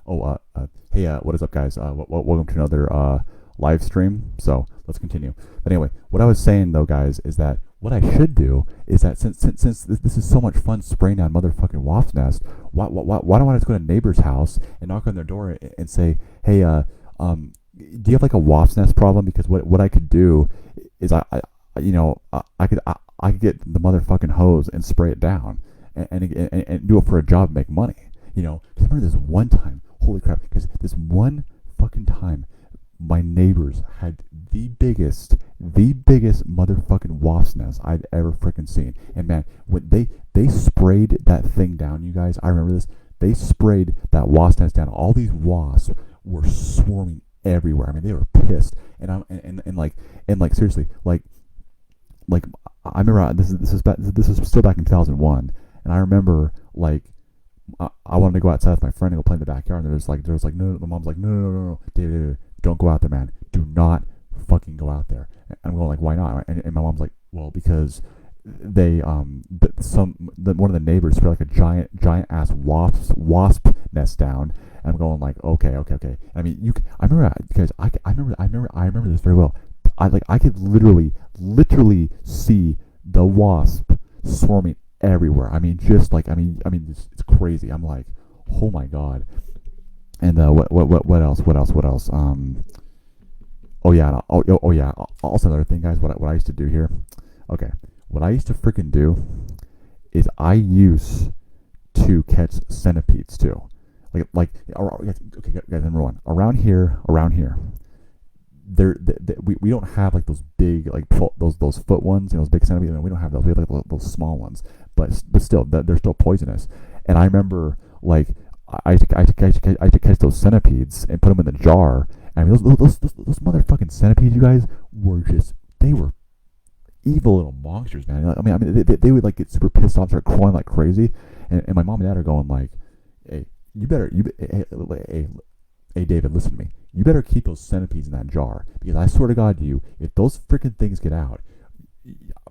Hey, what is up, guys? Welcome to another live stream. So let's continue. But anyway, what I was saying though, guys, is that what I should do is that since this is so much fun spraying down motherfucking wasp nest, why don't I just go to a neighbor's house and knock on their door and say, hey, do you have like a wasp nest problem? Because what I could do is I could get the motherfucking hose and spray it down and do it for a job and make money. Because I remember this one time, holy crap, because this one fucking time, my neighbors had the biggest motherfucking wasp nest I've ever freaking seen. And man, when they sprayed that thing down, you guys, I remember this. They sprayed that wasp nest down. All these wasps were swarming everywhere. I mean, they were pissed. And seriously, like I remember this is still back in 2001, and I remember like I wanted to go outside with my friend and go play in the backyard, and there's like no, my mom's like no, David, Don't go out there, man. Do not fucking go out there. And I'm going like, why not? And my mom's like, well, because they one of the neighbors put like a giant ass wasp nest down. And I'm going like, okay. I mean, I remember, because I remember this very well. I could literally see the wasp swarming everywhere. I mean, it's crazy. I'm like, oh my god. And what else? Oh yeah. Also another thing, guys. What I used to do here. Okay, what I used to freaking do is I used to catch centipedes too. Okay, guys. Number one, around here, we don't have like those big those foot ones, those big centipedes. We don't have those. We have like those small ones, but still, they're still poisonous. And I remember like I used to catch those centipedes and put them in the jar. I mean, those motherfucking centipedes, you guys, they were evil little monsters, man. They would like get super pissed off, start crawling like crazy, and my mom and dad are going like, hey, hey, David, listen to me. You better keep those centipedes in that jar, because I swear to God, if those freaking things get out,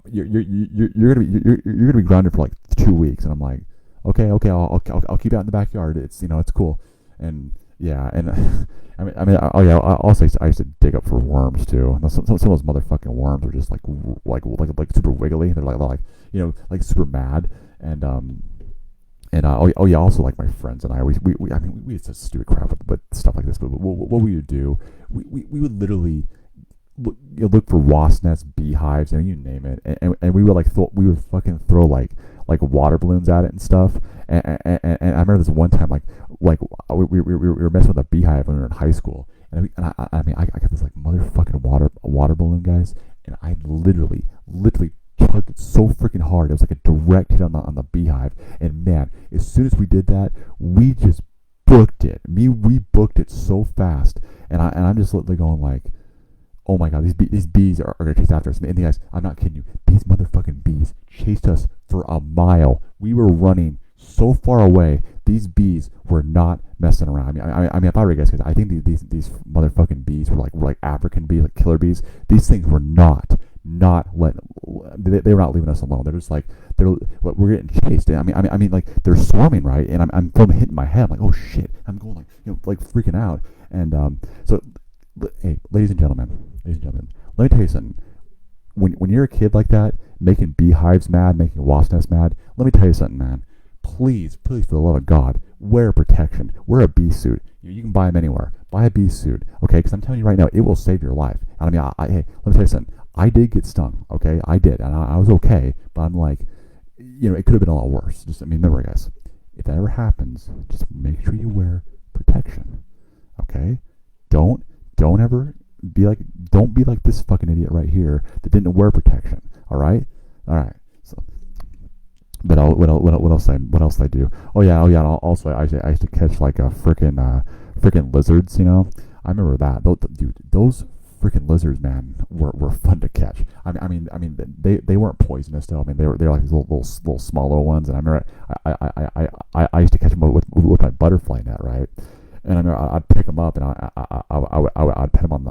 you're gonna be grounded for like 2 weeks. And I'm like, okay, I'll keep it out in the backyard. It's cool. And yeah, and I used to dig up for worms too. And some of those motherfucking worms are just like super wiggly. They're like super mad. Also like my friends and I, we had such stupid crap with stuff like this. But what we would do, we would literally look for wasp nests, beehives, and you name it, and we would fucking throw like water balloons at it and stuff. And I remember this one time we were messing with a beehive when we were in high school, I got this like motherfucking water balloon, guys, and I literally tugged it so freaking hard. It was like a direct hit on the beehive. And man, as soon as we did that, we just booked it. We booked it so fast. And I'm just literally going like, oh my god, these bees are gonna chase after us. And guys, I'm not kidding you. These motherfucking bees chased us for a mile. We were running so far away. These bees were not messing around. I mean, if I were to guess, because I think these motherfucking bees were like African bees, like killer bees. These things were not letting. They were not leaving us alone. They're just like we're getting chased. I mean, like they're swarming, right? And I'm feeling hitting my head. I'm like, oh shit! I'm going like freaking out. And hey, ladies and gentlemen, let me tell you something. When you're a kid like that, making beehives mad, making wasp nests mad, let me tell you something, man. Please, for the love of God, wear protection. Wear a bee suit. You can buy them anywhere. Buy a bee suit, okay? Because I'm telling you right now, it will save your life. I mean, hey, let me tell you something. I did get stung, okay? I did, and I was okay. But I'm like, it could have been a lot worse. Remember, guys, if that ever happens, just make sure you wear protection, okay? Don't ever don't be like this fucking idiot right here that didn't wear protection. All right. So, but what else did I do? Oh yeah. And also, I used to catch like a freaking lizards. I remember that. Those freaking lizards, man, were fun to catch. I mean, they weren't poisonous though. I mean, they were like these little smaller ones. And I remember I used to catch them with my butterfly net, right? And I remember I'd pick them up and I'd pet them on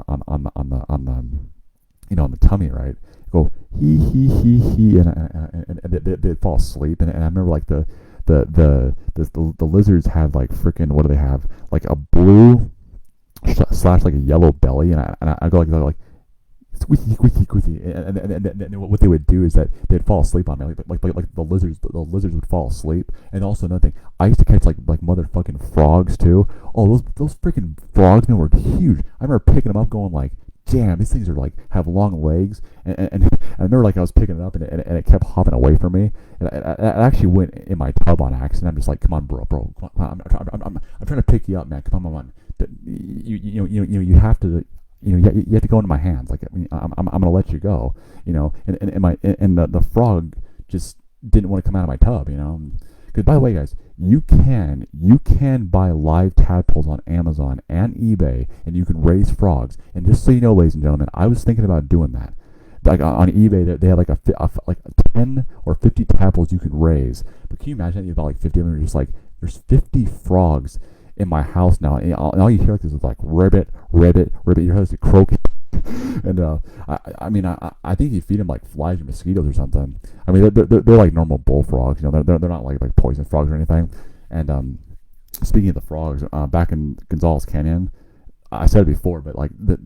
the tummy, right? Go he, and they'd fall asleep. And I remember like the the lizards had like freaking, what do they have, like a blue slash like a yellow belly, and I go like squeaky, squeaky, squeaky, and what they would do is that they'd fall asleep on me, like the lizards would fall asleep. And also another thing, I used to catch like motherfucking frogs too. Oh, those freaking frogs, man, were huge. I remember picking them up, going like, damn, these things are like have long legs, and I remember like I was picking it up, and it kept hopping away from me, and I actually went in my tub on accident. I'm just like, come on, bro, come on, I'm trying to pick you up, man, come on. You have to, you have to go into my hands. Like, I mean, I'm gonna let you go, and the frog just didn't want to come out of my tub, Because, by the way, guys, you can buy live tadpoles on Amazon and eBay, and you can raise frogs. And just so you know, ladies and gentlemen, I was thinking about doing that. Like on eBay, they had like like 10 or 50 tadpoles you could raise. But can you imagine that about like 50 of them? You're just like, there's 50 frogs in my house now, and all you hear like this is like ribbit. You hear this croaking. And I think you feed them like flies or mosquitoes or something. I mean, they're like normal bullfrogs, they're not like poison frogs or anything. And speaking of the frogs, back in Gonzales Canyon, I said it before, but like there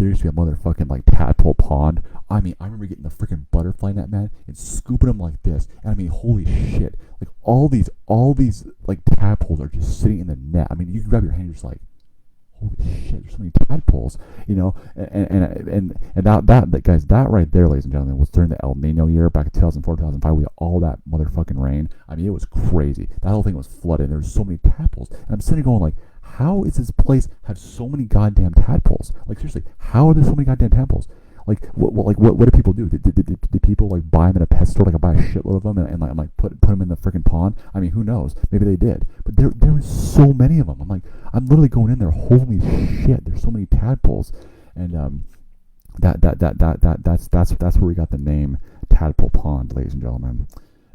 used to be a motherfucking like tadpole pond. I mean, I remember getting the freaking butterfly net, man, and scooping them like this. And I mean, holy shit! Like all these like tadpoles are just sitting in the net. I mean, you can grab your hand, and you're just like, holy shit! There's so many tadpoles, And that guys, that right there, ladies and gentlemen, was during the El Nino year back in 2004, 2005. We had all that motherfucking rain. I mean, it was crazy. That whole thing was flooded. There were so many tadpoles, and I'm sitting there going like, how is this place have so many goddamn tadpoles? Like, seriously, how are there so many goddamn tadpoles? Like, what do people do? Did people like buy them in a pet store? Like, I buy a shitload of them and like put them in the freaking pond? I mean, who knows? Maybe they did, but there was so many of them. I'm literally going in there. Holy shit! There's so many tadpoles, and that's where we got the name Tadpole Pond, ladies and gentlemen.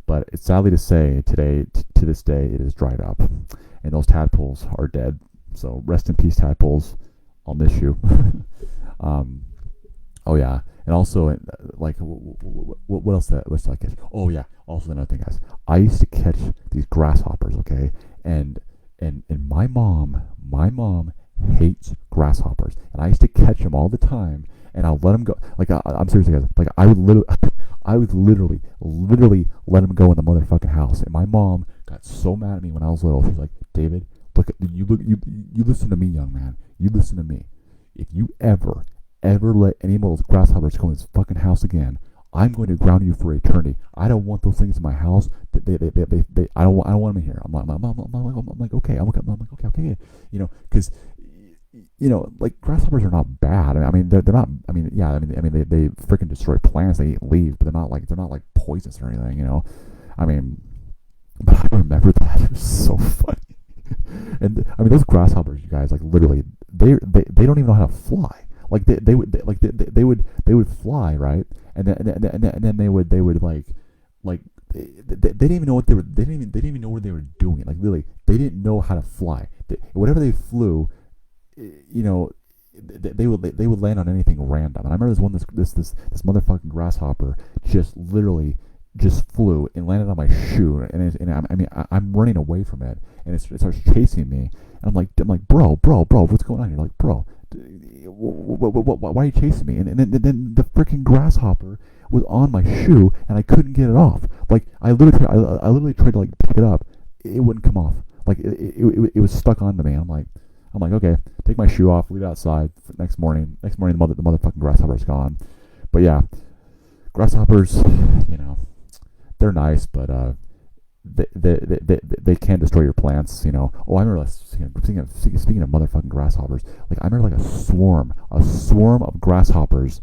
But it's sadly to say, today to this day, it is dried up, and those tadpoles are dead. So rest in peace, tadpoles. I'll miss you. Oh yeah, and also like what else? What's I catch? Oh yeah, also another thing, guys. I used to catch these grasshoppers, okay, and my mom hates grasshoppers, and I used to catch them all the time, and I'll let them go. Like I'm seriously, guys. Like I would literally let them go in the motherfucking house, and my mom got so mad at me when I was little. She's like, David, you listen to me, young man. You listen to me. If you ever let any of those grasshoppers go in this fucking house again, I'm going to ground you for eternity. I don't want those things in my house. I don't want them here. I'm like, okay. I'm like, okay. Because like grasshoppers are not bad. I mean, they're not. I mean, yeah. I mean, they freaking destroy plants. They eat leaves, but they're not like poisonous or anything. I mean, but I remember that. It was so funny. And I mean, those grasshoppers, you guys, like literally, they don't even know how to fly. Like they would fly, right? And then they would like they didn't even know what they didn't even know what they were doing. Like literally, they didn't know how to fly. Whatever they flew, they would land on anything random. And I remember this motherfucking grasshopper just literally just flew and landed on my shoe, and I'm running away from it, and it starts chasing me, and I'm like, bro, what's going on? You're like, bro, why are you chasing me? And then the freaking grasshopper was on my shoe, and I couldn't get it off. Like I literally tried to like pick it up, it wouldn't come off. Like it was stuck onto me. I'm like, okay, take my shoe off, leave it outside. Next morning, the motherfucking grasshopper's gone. But yeah, grasshoppers, they're nice, but they can destroy your plants. Oh, I remember speaking of motherfucking grasshoppers. Like I remember like a swarm of grasshoppers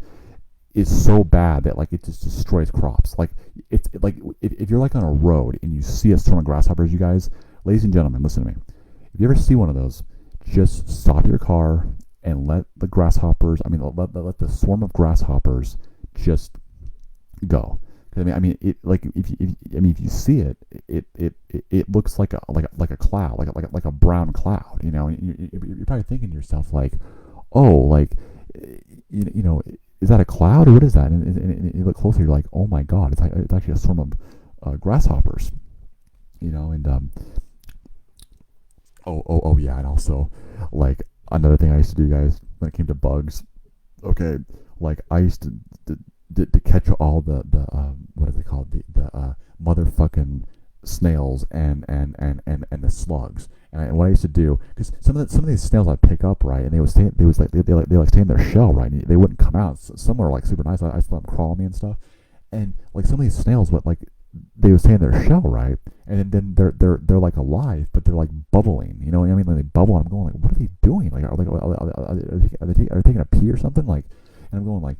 is so bad that like it just destroys crops. Like it's like if you're like on a road and you see a swarm of grasshoppers, you guys, ladies and gentlemen, listen to me. If you ever see one of those, just stop your car and let the grasshoppers. Let the swarm of grasshoppers just go. I mean, it like if you see it, it looks like a cloud, like a brown cloud. You're probably thinking to yourself like, oh, like is that a cloud or what is that? And you look closer, you're like, oh my god, it's actually a swarm of grasshoppers. And oh yeah, and also like another thing I used to do, guys, when it came to bugs. Okay, like I used to catch all the what are they called, the motherfucking snails and the slugs. And what I used to do, because some of these snails I pick up, right, and they like stay in their shell, right, and they wouldn't come out. Some were like super nice. I used to let them crawl on me and stuff. And like some of these snails, what, like they would stay in their shell, right, and then they're like alive, but they're like bubbling. You know what I mean? Like they bubble. And I'm going like, what are they doing? Like are they taking a pee or something? Like, and I'm going like,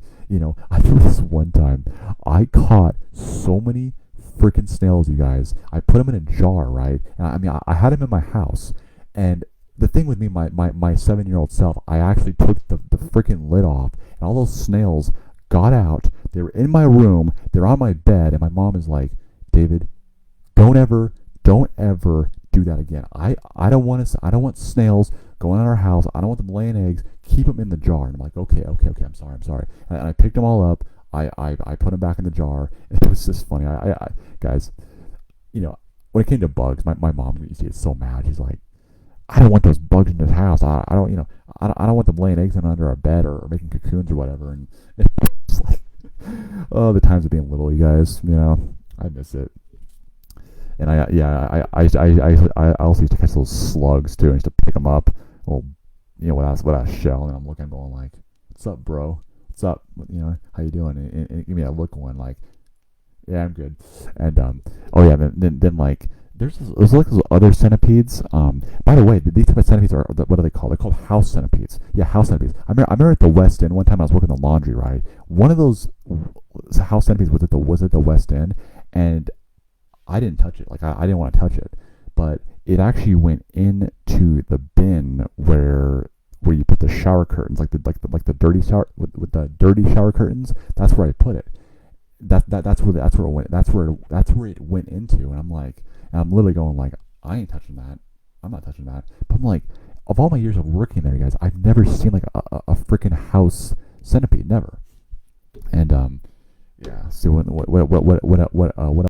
I remember this one time I caught so many freaking snails, you guys. I put them in a jar, right? And I mean, I had them in my house, and the thing with me, my 7-year-old self, I actually took the freaking lid off, and all those snails got out. They were in my room. They're on my bed, and my mom is like, David, don't ever do that again. I don't want snails going in our house. I don't want them laying eggs. Keep them in the jar. And I'm like, okay. I'm sorry. And I picked them all up. I put them back in the jar. And it was just funny. Guys, when it came to bugs, my mom used to get so mad. She's like, I don't want those bugs in this house. I don't, I don't want them laying eggs under our bed or making cocoons or whatever. And it's like, oh, the times of being little, you guys. I miss it. And I also used to catch those slugs too. I used to pick them up, little, without a shell, and I'm looking, going like, "What's up, bro? What's up? How you doing?" And give me that look, going like, "Yeah, I'm good." And oh yeah, then like, there's like those other centipedes. By the way, these type of centipedes are, what are they called? They're called house centipedes. Yeah, house centipedes. I remember at the West End one time I was working the laundry, right? One of those house centipedes was at the West End, and I didn't touch it. Like I didn't want to touch it, but it actually went into the bin where you put the shower curtains, like the dirty shower with the dirty shower curtains. That's where I put it. That's where it went. That's where it went into. And I'm like, and I'm literally going like, I ain't touching that. I'm not touching that. But I'm like, of all my years of working there, you guys, I've never seen like a freaking house centipede, never. And yeah. So what